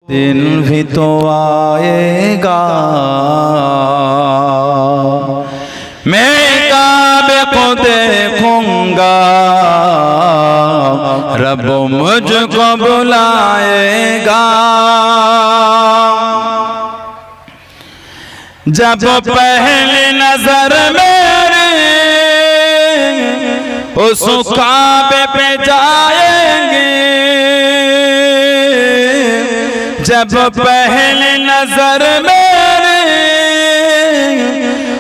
दिन भी तो आएगा मैं काबे को देखूंगा रब मुझको बुलाएगा। जब पहली नजर मेरी उस काबे पे जाएंगे, जब पहली नजर मेरी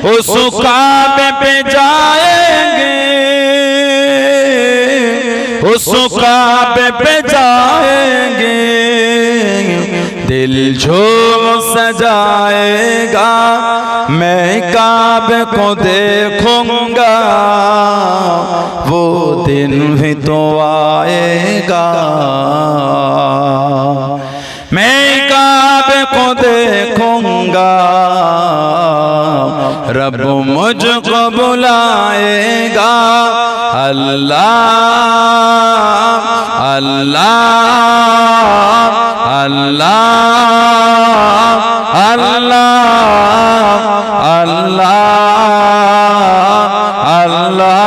उस काबे पे जाएंगे, उस काबे पे जाएंगे, दिल झूम सजाएगा मैं काबे को देखूंगा वो दिन भी तो आएगा। मैं काबे को देखूंगा रब मुझको बुलाएगा। अल्लाह अल्लाह अल्लाह अल्लाह अल्लाह अल्लाह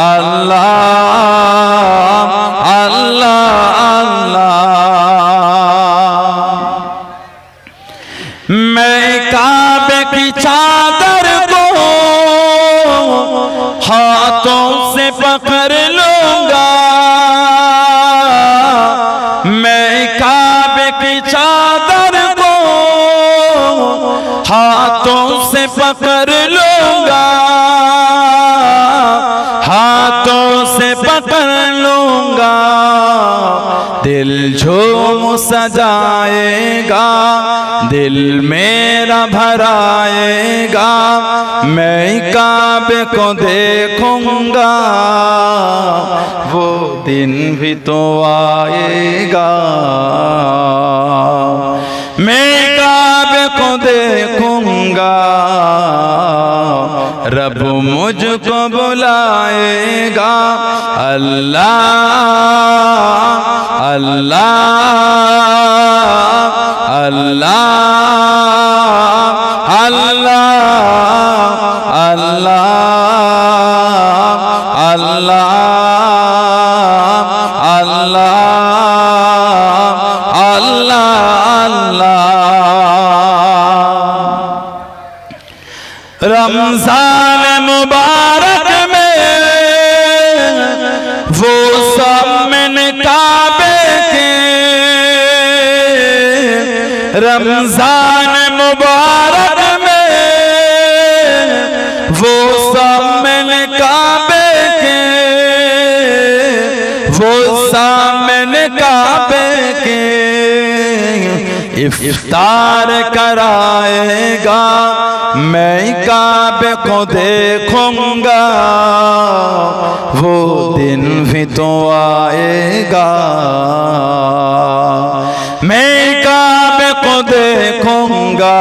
अल्लाह अल्लाह। मैं काबे की चादर को हाथों से पकड़ लूंगा, मैं काबे की चादर को हाथों से पकड़ लूंगा, हाथों से पकड़ लूंगा, दिल झूम सजाएगा, दिल मेरा भराएगा, मैं काबे को देखूंगा वो दिन भी तो आएगा। मैं काबे को देखूंगा रब मुझको बुलाएगा। अल्लाह अल्लाह अल्लाह अल्लाह अल्लाह अल्लाह अल्लाह अल्लाह। रमजान मुबारक में वो सब मैंने काबे के, रमजान मुबारक में वो सब मैंने काबे के, वो सब मैंने काबे के इफ्तार कराएगा, मैं काबे को देखूंगा वो दिन भी तो आएगा। मैं काबे को देखूंगा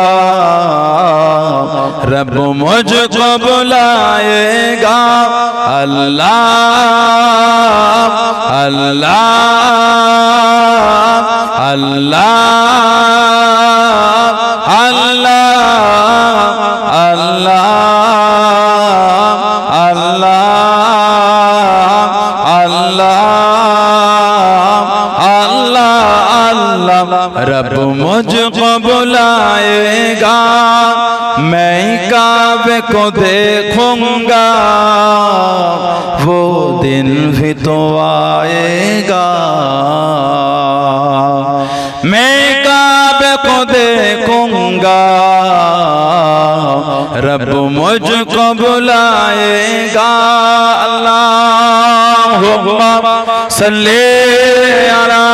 रब मुझको बुलाएगा। अल्लाह अल्लाह अल्लाह अल्लाह अल्लाह अल्लाह अल्लाह अल्लाह। रब मुझको बुलाएगा मैं काबे को देखूंगा वो दिन भी तो आएगा। मैं काबे को देखूंगा रब मुझको बुलाएगा। अल्लाहुम्मा सल्ली अला